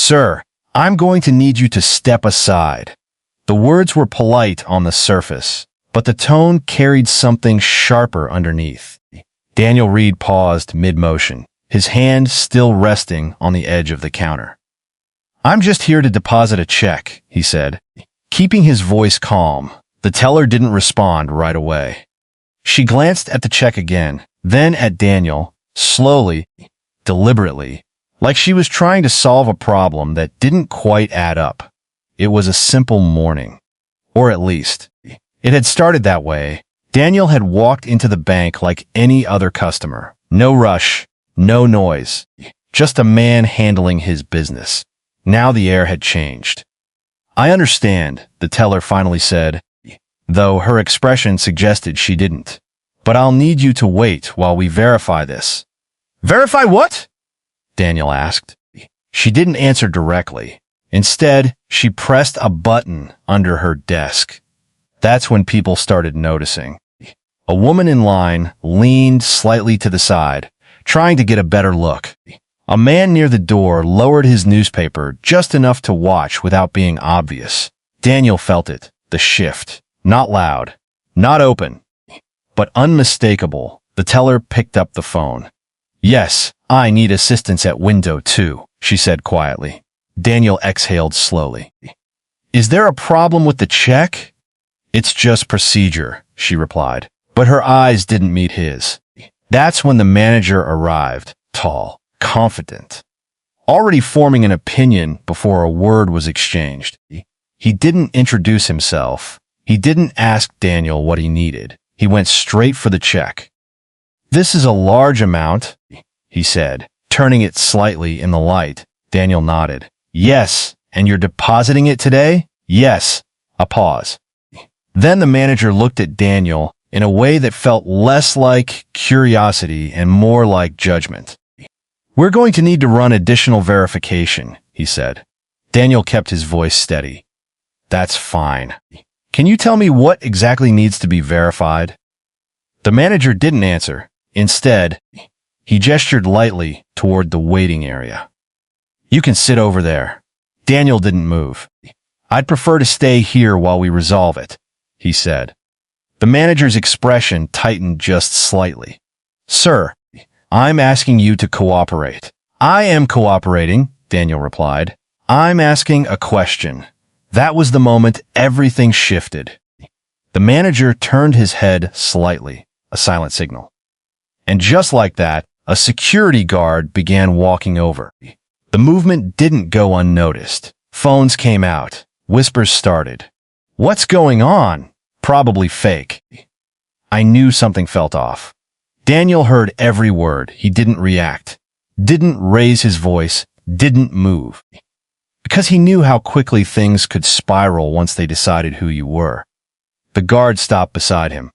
Sir, I'm going to need you to step aside. The words were polite on the surface, but the tone carried something sharper underneath. Daniel Reed paused mid-motion, his hand still resting on the edge of the counter. I'm just here to deposit a check, he said, keeping his voice calm. The teller didn't respond right away. She glanced at the check again, then at Daniel, slowly, deliberately, like she was trying to solve a problem that didn't quite add up. It was a simple morning. Or at least, it had started that way. Daniel had walked into the bank like any other customer. No rush, no noise, just a man handling his business. Now the air had changed. I understand, the teller finally said, though her expression suggested she didn't. But I'll need you to wait while we verify this. Verify what? Daniel asked. She didn't answer directly. Instead, she pressed a button under her desk. That's when people started noticing. A woman in line leaned slightly to the side, trying to get a better look. A man near the door lowered his newspaper just enough to watch without being obvious. Daniel felt it, the shift. Not loud, not open, but unmistakable. The teller picked up the phone. Yes, I need assistance at window 2, she said quietly. Daniel exhaled slowly. Is there a problem with the check? It's just procedure, she replied, but her eyes didn't meet his. That's when the manager arrived, tall, confident, already forming an opinion before a word was exchanged. He didn't introduce himself. He didn't ask Daniel what he needed. He went straight for the check. This is a large amount, he said, turning it slightly in the light. Daniel nodded. Yes, and you're depositing it today? Yes. A pause. Then the manager looked at Daniel in a way that felt less like curiosity and more like judgment. We're going to need to run additional verification, he said. Daniel kept his voice steady. That's fine. Can you tell me what exactly needs to be verified? The manager didn't answer. Instead, he gestured lightly toward the waiting area. You can sit over there. Daniel didn't move. I'd prefer to stay here while we resolve it, he said. The manager's expression tightened just slightly. Sir, I'm asking you to cooperate. I am cooperating, Daniel replied. I'm asking a question. That was the moment everything shifted. The manager turned his head slightly, a silent signal. And just like that, a security guard began walking over. The movement didn't go unnoticed. Phones came out. Whispers started. What's going on? Probably fake. I knew something felt off. Daniel heard every word. He didn't react, didn't raise his voice, didn't move. Because he knew how quickly things could spiral once they decided who you were. The guard stopped beside him.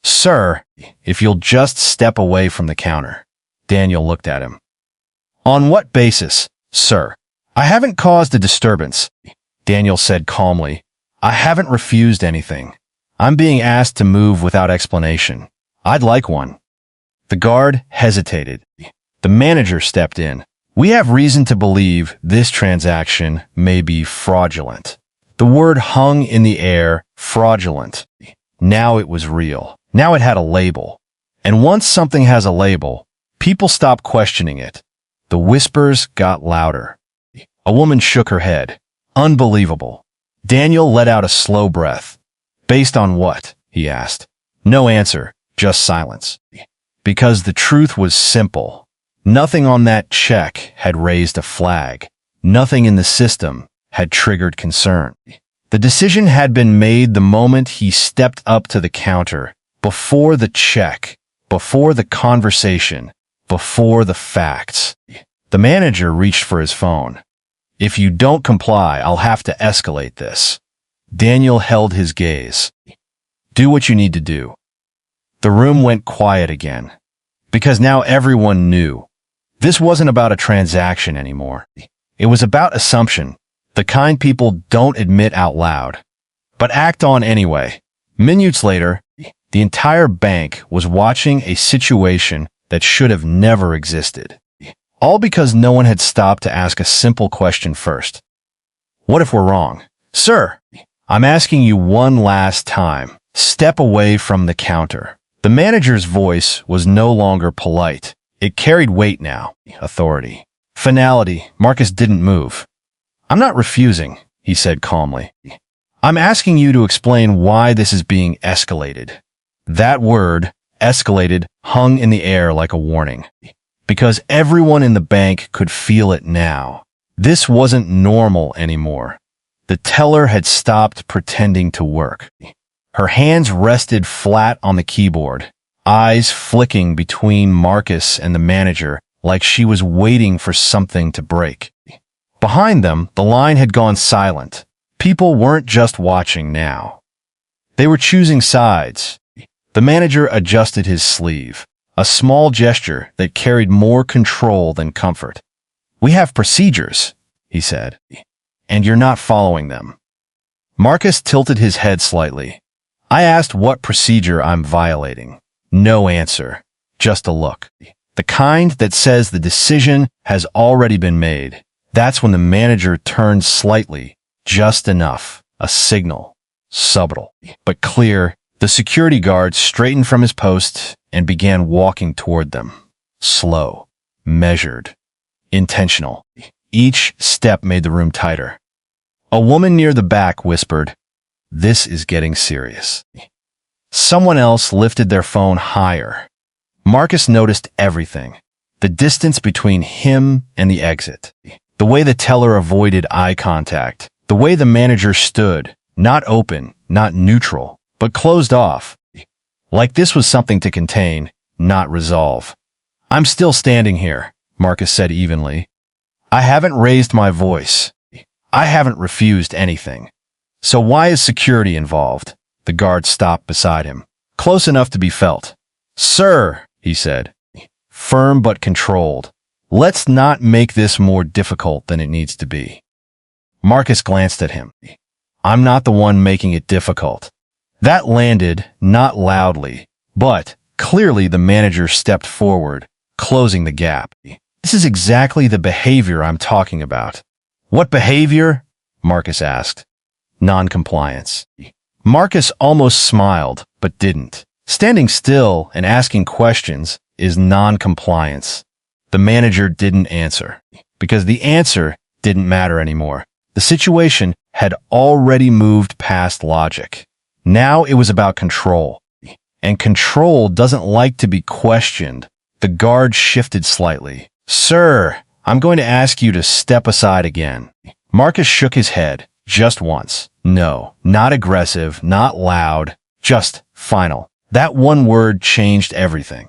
Sir, if you'll just step away from the counter. Daniel looked at him. On what basis, sir? I haven't caused a disturbance, Daniel said calmly. I haven't refused anything. I'm being asked to move without explanation. I'd like one. The guard hesitated. The manager stepped in. We have reason to believe this transaction may be fraudulent. The word hung in the air, fraudulent. Now it was real. Now it had a label. And once something has a label, people stop questioning it. The whispers got louder. A woman shook her head. Unbelievable. Daniel let out a slow breath. Based on what? He asked. No answer, just silence. Because the truth was simple. Nothing on that check had raised a flag. Nothing in the system had triggered concern. The decision had been made the moment he stepped up to the counter, before the check, before the conversation, before the facts. The manager reached for his phone. If you don't comply, I'll have to escalate this. Daniel held his gaze. Do what you need to do. The room went quiet again, because now everyone knew. This wasn't about a transaction anymore. It was about assumption, the kind people don't admit out loud, but act on anyway. Minutes later, the entire bank was watching a situation that should have never existed. All because no one had stopped to ask a simple question first. What if we're wrong? Sir, I'm asking you one last time. Step away from the counter. The manager's voice was no longer polite. It carried weight now, authority. Finality. Marcus didn't move. I'm not refusing, he said calmly. I'm asking you to explain why this is being escalated. That word, escalated, hung in the air like a warning. Because everyone in the bank could feel it now. This wasn't normal anymore. The teller had stopped pretending to work. Her hands rested flat on the keyboard, eyes flicking between Marcus and the manager like she was waiting for something to break. Behind them, the line had gone silent. People weren't just watching now. They were choosing sides. The manager adjusted his sleeve, a small gesture that carried more control than comfort. We have procedures, he said, and you're not following them. Marcus tilted his head slightly. I asked what procedure I'm violating. No answer, just a look. The kind that says the decision has already been made. That's when the manager turned slightly, just enough, a signal, subtle, but clear. The security guard straightened from his post and began walking toward them. Slow, measured, intentional. Each step made the room tighter. A woman near the back whispered, "This is getting serious." Someone else lifted their phone higher. Marcus noticed everything. The distance between him and the exit. The way the teller avoided eye contact. The way the manager stood, not open, not neutral, but closed off. Like this was something to contain, not resolve. I'm still standing here, Marcus said evenly. I haven't raised my voice. I haven't refused anything. So why is security involved? The guard stopped beside him, close enough to be felt. Sir, he said, firm but controlled. Let's not make this more difficult than it needs to be. Marcus glanced at him. I'm not the one making it difficult. That landed, not loudly, but clearly the manager stepped forward, closing the gap. This is exactly the behavior I'm talking about. What behavior? Marcus asked. Non-compliance. Marcus almost smiled, but didn't. Standing still and asking questions is non-compliance. The manager didn't answer, because the answer didn't matter anymore. The situation had already moved past logic. Now it was about control. And control doesn't like to be questioned. The guard shifted slightly. Sir, I'm going to ask you to step aside again. Marcus shook his head, just once. No, not aggressive, not loud, just final. That one word changed everything.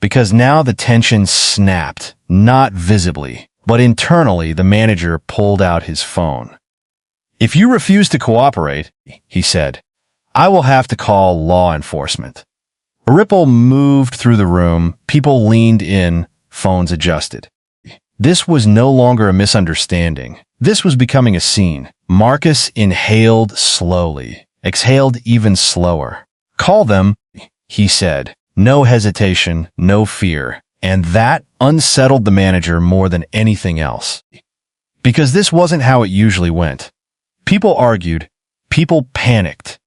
Because now the tension snapped, not visibly, but internally the manager pulled out his phone. If you refuse to cooperate, he said, I will have to call law enforcement. A ripple moved through the room, people leaned in, phones adjusted. This was no longer a misunderstanding. This was becoming a scene. Marcus inhaled slowly, exhaled even slower. Call them, he said. No hesitation, no fear. And that unsettled the manager more than anything else. Because this wasn't how it usually went. People argued. People panicked.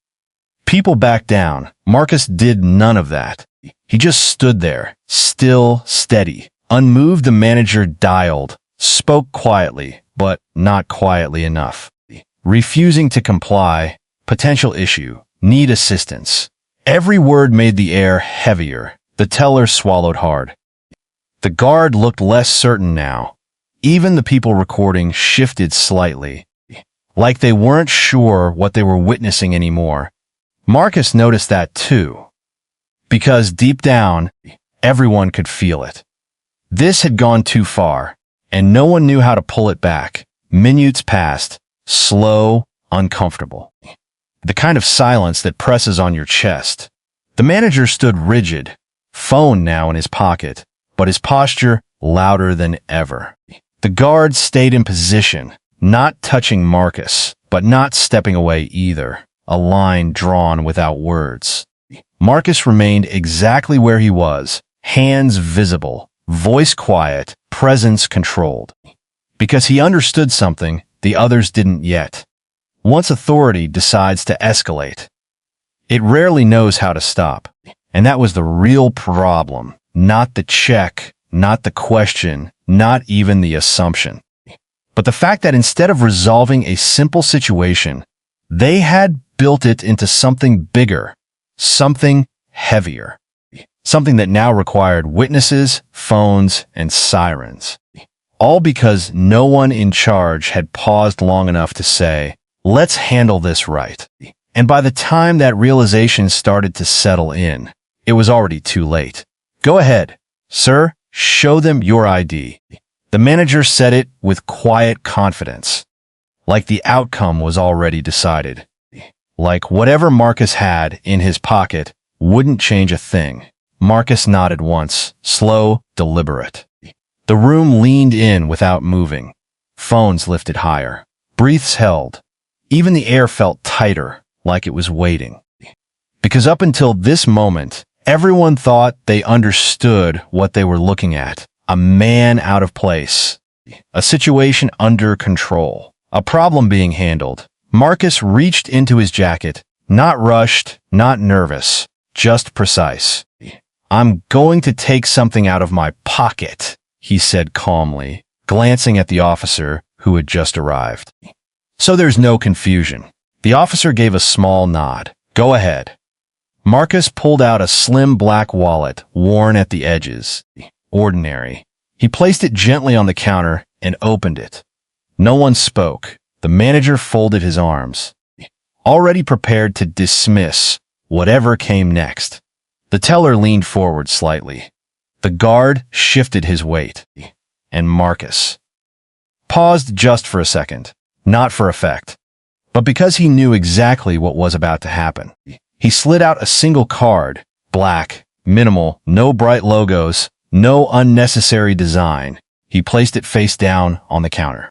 People backed down. Marcus did none of that. He just stood there, still, steady. Unmoved, the manager dialed, spoke quietly, but not quietly enough. Refusing to comply, potential issue, need assistance. Every word made the air heavier. The teller swallowed hard. The guard looked less certain now. Even the people recording shifted slightly, like they weren't sure what they were witnessing anymore. Marcus noticed that too, because deep down, everyone could feel it. This had gone too far, and no one knew how to pull it back. Minutes passed, slow, uncomfortable. The kind of silence that presses on your chest. The manager stood rigid, phone now in his pocket, but his posture louder than ever. The guard stayed in position, not touching Marcus, but not stepping away either. A line drawn without words. Marcus remained exactly where he was, hands visible, Voice quiet, presence controlled. Because he understood something the others didn't yet. Once authority decides to escalate, it rarely knows how to stop. And that was the real problem. Not the check, not the question, not even the assumption. But the fact that instead of resolving a simple situation, they had built it into something bigger, something heavier, something that now required witnesses, phones, and sirens. All because no one in charge had paused long enough to say, let's handle this right. And by the time that realization started to settle in, it was already too late. Go ahead, sir, show them your ID. The manager said it with quiet confidence, like the outcome was already decided. Like whatever Marcus had in his pocket wouldn't change a thing. Marcus nodded once, slow, deliberate. The room leaned in without moving. Phones lifted higher. Breaths held. Even the air felt tighter, like it was waiting. Because up until this moment, everyone thought they understood what they were looking at. A man out of place. A situation under control. A problem being handled. Marcus reached into his jacket, not rushed, not nervous, just precise. I'm going to take something out of my pocket, he said calmly, glancing at the officer who had just arrived. So there's no confusion. The officer gave a small nod. Go ahead. Marcus pulled out a slim black wallet, worn at the edges. Ordinary. He placed it gently on the counter and opened it. No one spoke. The manager folded his arms, already prepared to dismiss whatever came next. The teller leaned forward slightly. The guard shifted his weight, and Marcus paused just for a second, not for effect, but because he knew exactly what was about to happen. He slid out a single card, black, minimal, no bright logos, no unnecessary design. He placed it face down on the counter,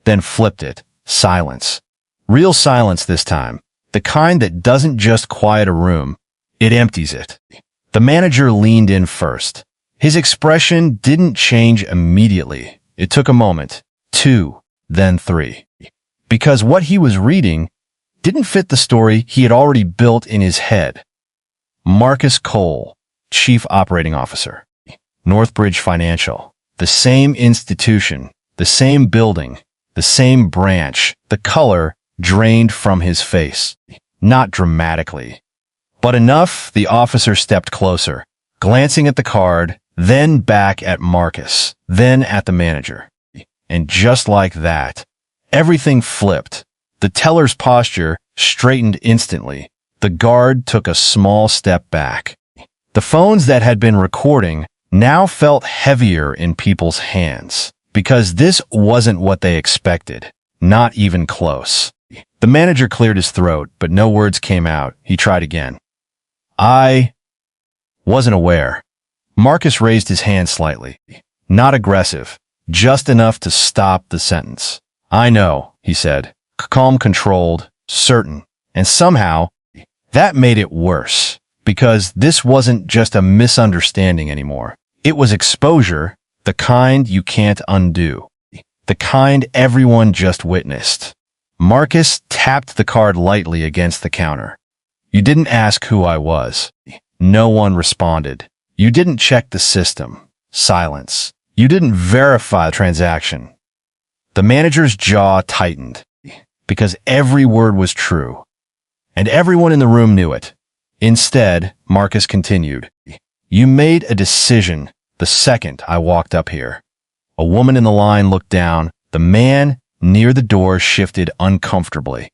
then flipped it. Silence. Real silence this time. The kind that doesn't just quiet a room, it empties it. The manager leaned in first. His expression didn't change immediately. It took a moment, 2, then 3. Because what he was reading didn't fit the story he had already built in his head. Marcus Cole, Chief Operating Officer. Northbridge Financial. The same institution, the same building, the same branch. The color drained from his face. Not dramatically, but enough. The officer stepped closer, glancing at the card, then back at Marcus, then at the manager. And just like that, everything flipped. The teller's posture straightened instantly. The guard took a small step back. The phones that had been recording now felt heavier in people's hands, because this wasn't what they expected, not even close. The manager cleared his throat, but no words came out. He tried again. I wasn't aware. Marcus raised his hand slightly. Not aggressive, just enough to stop the sentence. I know, he said, calm, controlled, certain. And somehow, that made it worse, because this wasn't just a misunderstanding anymore. It was exposure, the kind you can't undo, the kind everyone just witnessed. Marcus tapped the card lightly against the counter. You didn't ask who I was. No one responded. You didn't check the system. Silence. You didn't verify the transaction. The manager's jaw tightened, because every word was true, and everyone in the room knew it. Instead, Marcus continued, you made a decision the second I walked up here. A woman in the line looked down. The man near the door shifted uncomfortably.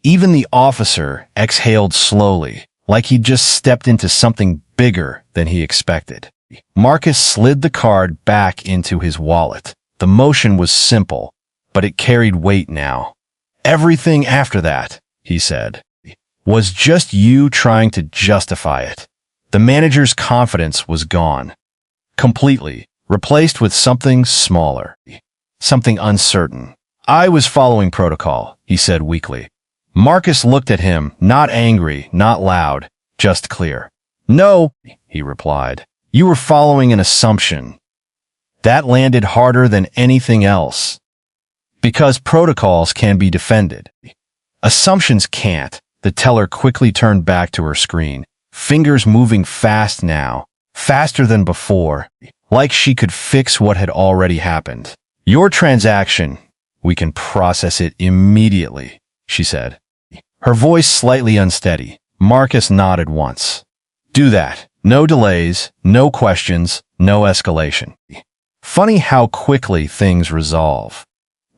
Even the officer exhaled slowly, like he'd just stepped into something bigger than he expected. Marcus slid the card back into his wallet. The motion was simple, but it carried weight now. Everything after that, he said, was just you trying to justify it. The manager's confidence was gone. Completely, replaced with something smaller, something uncertain. I was following protocol, he said weakly. Marcus looked at him, not angry, not loud, just clear. No, he replied. You were following an assumption. That landed harder than anything else. Because protocols can be defended. Assumptions can't. The teller quickly turned back to her screen, fingers moving fast now, faster than before, like she could fix what had already happened. Your transaction, we can process it immediately, she said. Her voice slightly unsteady. Marcus nodded once. Do that. No delays, no questions, no escalation. Funny how quickly things resolve.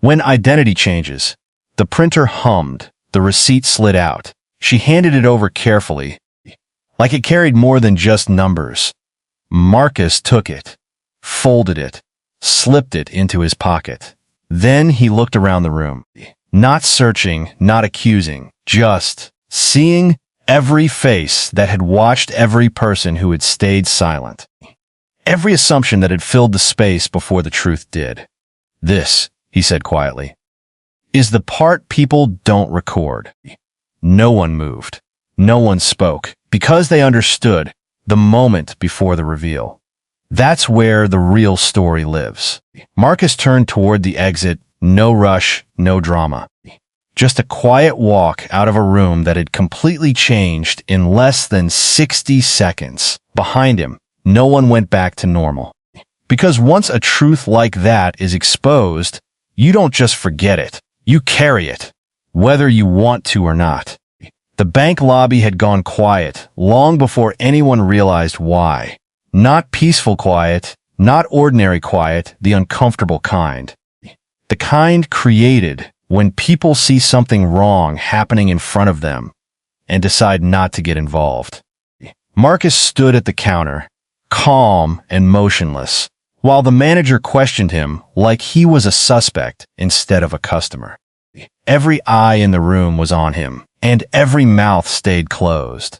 When identity changes, the printer hummed, the receipt slid out. She handed it over carefully, like it carried more than just numbers. Marcus took it, folded it, slipped it into his pocket. Then he looked around the room, not searching, not accusing, just seeing every face that had watched every person who had stayed silent. Every assumption that had filled the space before the truth did. This, he said quietly, is the part people don't record. No one moved. No one spoke, because they understood the moment before the reveal. That's where the real story lives. Marcus turned toward the exit, no rush, no drama. Just a quiet walk out of a room that had completely changed in less than 60 seconds. Behind him, no one went back to normal. Because once a truth like that is exposed, you don't just forget it. You carry it, whether you want to or not. The bank lobby had gone quiet long before anyone realized why. Not peaceful quiet, not ordinary quiet, the uncomfortable kind. The kind created when people see something wrong happening in front of them and decide not to get involved. Marcus stood at the counter, calm and motionless, while the manager questioned him like he was a suspect instead of a customer. Every eye in the room was on him, and every mouth stayed closed.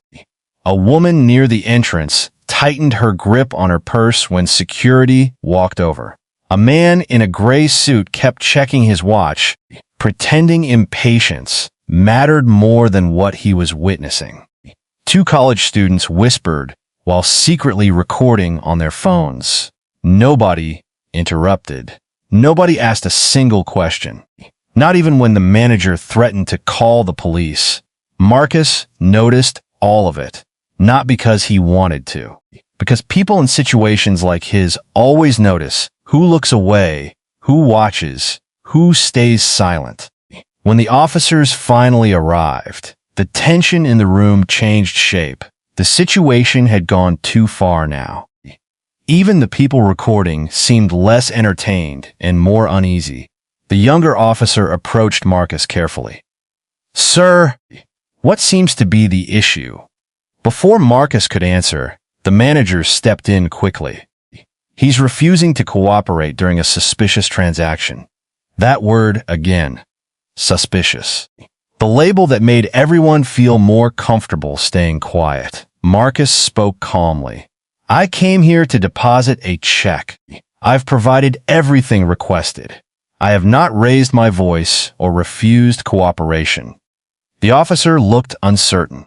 A woman near the entrance tightened her grip on her purse when security walked over. A man in a gray suit kept checking his watch, pretending impatience mattered more than what he was witnessing. Two college students whispered while secretly recording on their phones. Nobody interrupted. Nobody asked a single question. Not even when the manager threatened to call the police. Marcus noticed all of it, not because he wanted to. Because people in situations like his always notice who looks away, who watches, who stays silent. When the officers finally arrived, the tension in the room changed shape. The situation had gone too far now. Even the people recording seemed less entertained and more uneasy. The younger officer approached Marcus carefully. Sir, what seems to be the issue? Before Marcus could answer, the manager stepped in quickly. He's refusing to cooperate during a suspicious transaction. That word again, suspicious. The label that made everyone feel more comfortable staying quiet. Marcus spoke calmly. I came here to deposit a check. I've provided everything requested. I have not raised my voice or refused cooperation. The officer looked uncertain.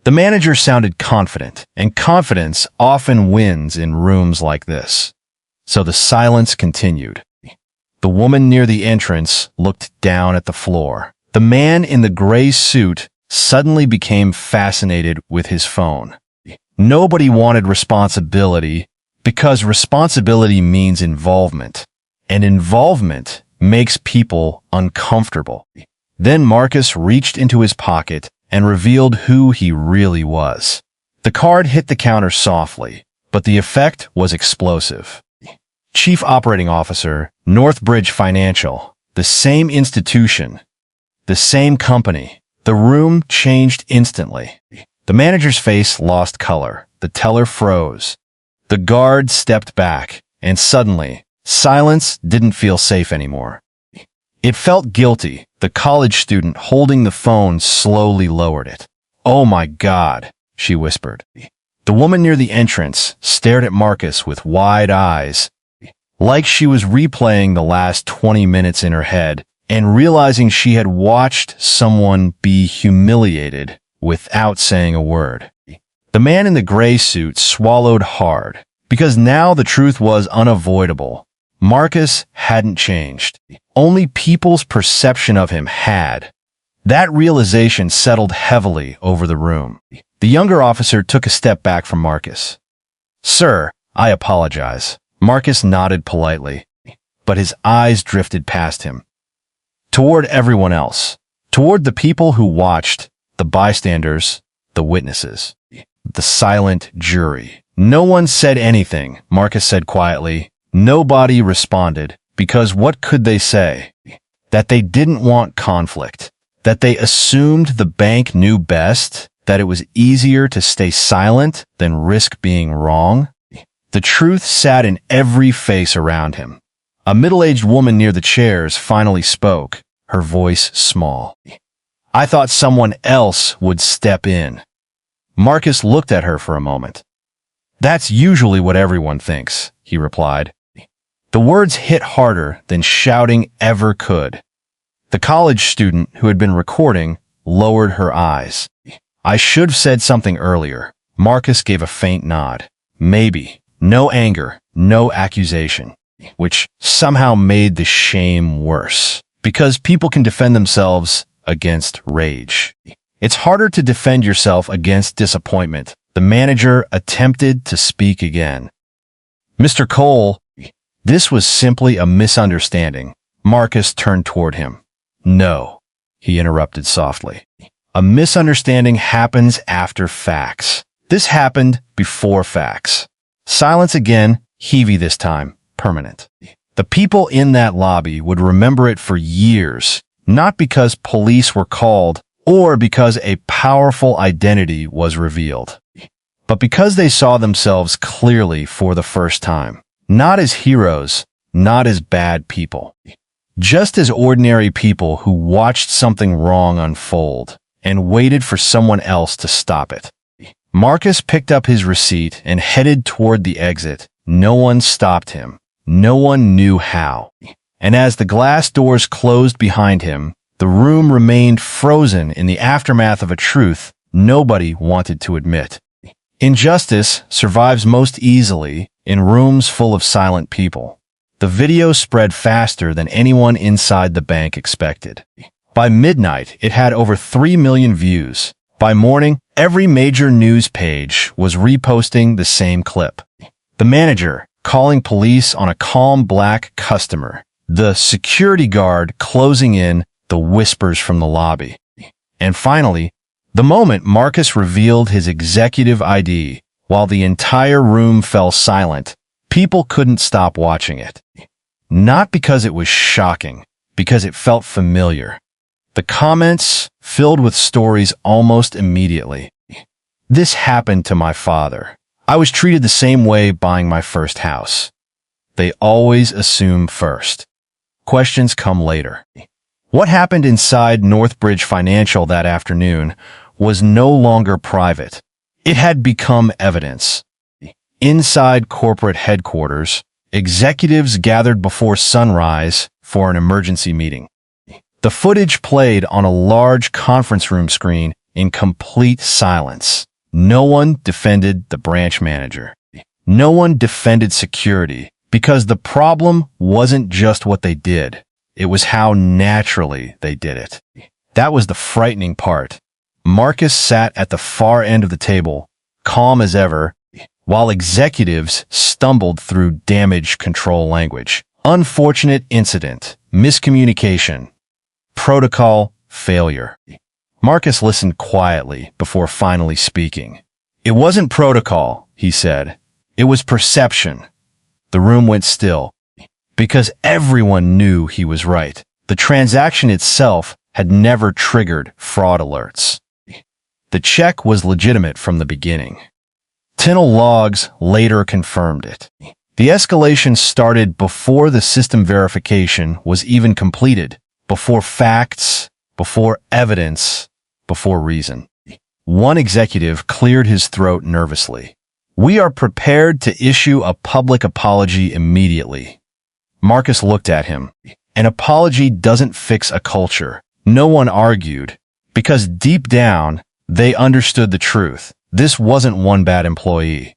The manager sounded confident, and confidence often wins in rooms like this. So the silence continued. The woman near the entrance looked down at the floor. The man in the gray suit suddenly became fascinated with his phone. Nobody wanted responsibility because responsibility means involvement, and involvement makes people uncomfortable. Then Marcus reached into his pocket and revealed who he really was. The card hit the counter softly, but the effect was explosive. Chief Operating Officer, Northbridge Financial, the same institution, the same company. The room changed instantly. The manager's face lost color. The teller froze. The guard stepped back, and suddenly, silence didn't feel safe anymore. It felt guilty. The college student holding the phone slowly lowered it. Oh my God, she whispered. The woman near the entrance stared at Marcus with wide eyes, like she was replaying the last 20 minutes in her head and realizing she had watched someone be humiliated without saying a word. The man in the gray suit swallowed hard. Because now the truth was unavoidable. Marcus hadn't changed. Only people's perception of him had. That realization settled heavily over the room. The younger officer took a step back from Marcus. "Sir, I apologize." Marcus nodded politely, but his eyes drifted past him. Toward everyone else. Toward the people who watched, the bystanders, the witnesses, the silent jury. No one said anything, Marcus said quietly. Nobody responded, because what could they say? That they didn't want conflict. That they assumed the bank knew best, that it was easier to stay silent than risk being wrong. The truth sat in every face around him. A middle-aged woman near the chairs finally spoke, her voice small. "I thought someone else would step in." Marcus looked at her for a moment. "That's usually what everyone thinks," he replied. The words hit harder than shouting ever could. The college student who had been recording lowered her eyes. "I should have said something earlier." Marcus gave a faint nod. Maybe. No anger, no accusation, which somehow made the shame worse. Because people can defend themselves against rage. It's harder to defend yourself against disappointment. The manager attempted to speak again. "Mr. Cole, this was simply a misunderstanding." Marcus turned toward him. "No," he interrupted softly. "A misunderstanding happens after facts. This happened before facts." Silence again, heavy this time, permanent. The people in that lobby would remember it for years, not because police were called or because a powerful identity was revealed, but because they saw themselves clearly for the first time. Not as heroes, not as bad people. Just as ordinary people who watched something wrong unfold and waited for someone else to stop it. Marcus picked up his receipt and headed toward the exit. No one stopped him. No one knew how. And as the glass doors closed behind him, the room remained frozen in the aftermath of a truth nobody wanted to admit. Injustice survives most easily in rooms full of silent people. The video spread faster than anyone inside the bank expected. By midnight, it had over 3 million views. By morning, every major news page was reposting the same clip. The manager calling police on a calm black customer. The security guard closing in, the whispers from the lobby. And finally, the moment Marcus revealed his executive ID, while the entire room fell silent, people couldn't stop watching it. Not because it was shocking, because it felt familiar. The comments filled with stories almost immediately. "This happened to my father. I was treated the same way buying my first house." They always assume first. Questions come later. What happened inside Northbridge Financial that afternoon was no longer private. It had become evidence. Inside corporate headquarters, executives gathered before sunrise for an emergency meeting. The footage played on a large conference room screen in complete silence. No one defended the branch manager. No one defended security, because the problem wasn't just what they did. It was how naturally they did it. That was the frightening part. Marcus sat at the far end of the table, calm as ever, while executives stumbled through damage control language. Unfortunate incident, miscommunication, protocol failure. Marcus listened quietly before finally speaking. "It wasn't protocol," he said. "It was perception." The room went still, because everyone knew he was right. The transaction itself had never triggered fraud alerts. The check was legitimate from the beginning. Tinel logs later confirmed it. The escalation started before the system verification was even completed, before facts, before evidence, before reason. One executive cleared his throat nervously. "We are prepared to issue a public apology immediately." Marcus looked at him. An apology doesn't fix a culture. No one argued, because deep down, they understood the truth. This wasn't one bad employee.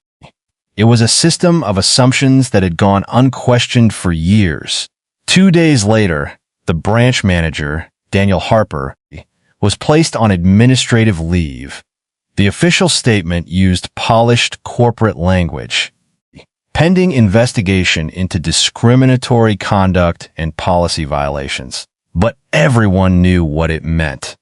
It was a system of assumptions that had gone unquestioned for years. 2 days later, the branch manager, Daniel Harper, was placed on administrative leave. The official statement used polished corporate language, pending investigation into discriminatory conduct and policy violations. But everyone knew what it meant.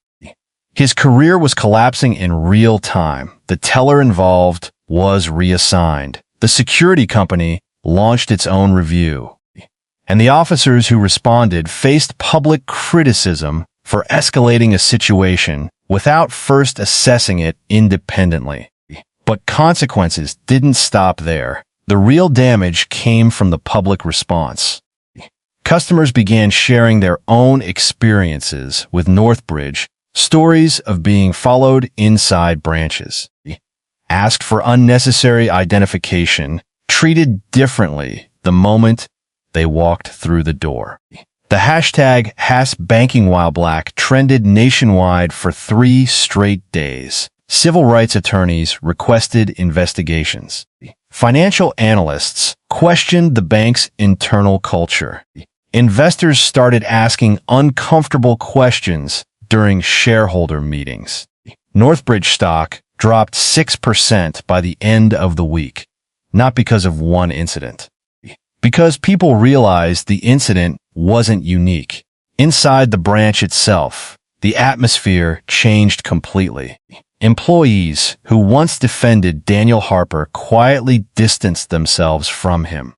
His career was collapsing in real time. The teller involved was reassigned. The security company launched its own review. And the officers who responded faced public criticism for escalating a situation without first assessing it independently. But consequences didn't stop there. The real damage came from the public response. Customers began sharing their own experiences with Northbridge, stories of being followed inside branches, asked for unnecessary identification, treated differently the moment they walked through the door. The hashtag #BankingWhileBlack trended nationwide for 3 straight days. Civil rights attorneys requested investigations. Financial analysts questioned the bank's internal culture. Investors started asking uncomfortable questions during shareholder meetings. Northbridge stock dropped 6% by the end of the week, not because of one incident. Because people realized the incident wasn't unique. Inside the branch itself, the atmosphere changed completely. Employees who once defended Daniel Harper quietly distanced themselves from him.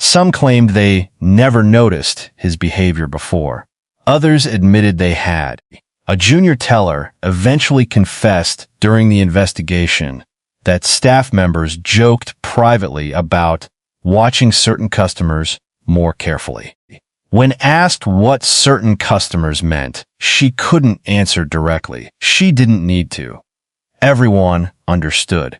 Some claimed they never noticed his behavior before. Others admitted they had. A junior teller eventually confessed during the investigation that staff members joked privately about watching certain customers more carefully. When asked what certain customers meant, she couldn't answer directly. She didn't need to. Everyone understood.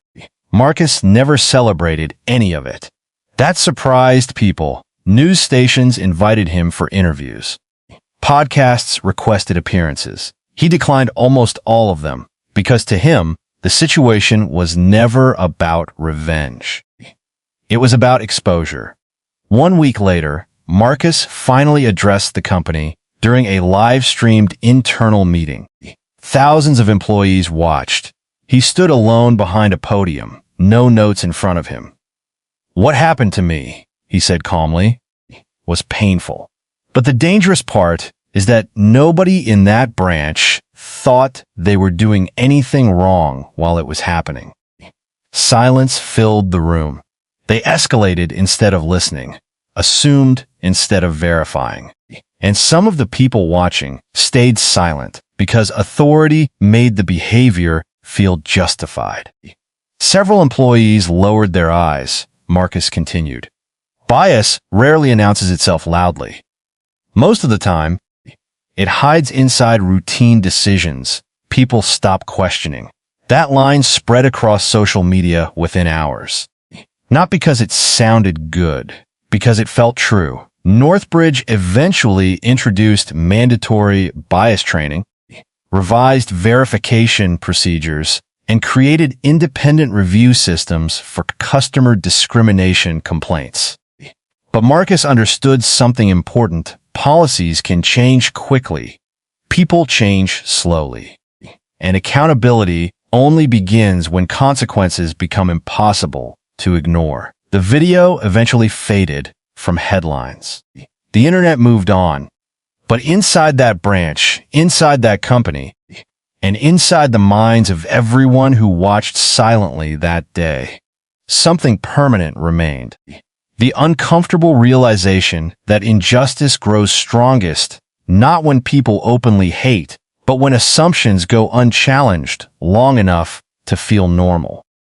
Marcus never celebrated any of it. That surprised people. News stations invited him for interviews. Podcasts requested appearances. He declined almost all of them because to him, the situation was never about revenge. It was about exposure. 1 week later, Marcus finally addressed the company during a live-streamed internal meeting. Thousands of employees watched. He stood alone behind a podium, no notes in front of him. "What happened to me," he said calmly, "was painful. But the dangerous part is that nobody in that branch thought they were doing anything wrong while it was happening." Silence filled the room. They escalated instead of listening, assumed instead of verifying. And some of the people watching stayed silent because authority made the behavior feel justified. Several employees lowered their eyes. Marcus continued. Bias rarely announces itself loudly. Most of the time, it hides inside routine decisions. People stop questioning. That line spread across social media within hours. Not because it sounded good, because it felt true. Northbridge eventually introduced mandatory bias training, revised verification procedures, and created independent review systems for customer discrimination complaints. But Marcus understood something important. Policies can change quickly. People change slowly. And accountability only begins when consequences become impossible to ignore. The video eventually faded from headlines. The internet moved on. But inside that branch, inside that company, and inside the minds of everyone who watched silently that day, something permanent remained. The uncomfortable realization that injustice grows strongest not when people openly hate, but when assumptions go unchallenged long enough to feel normal.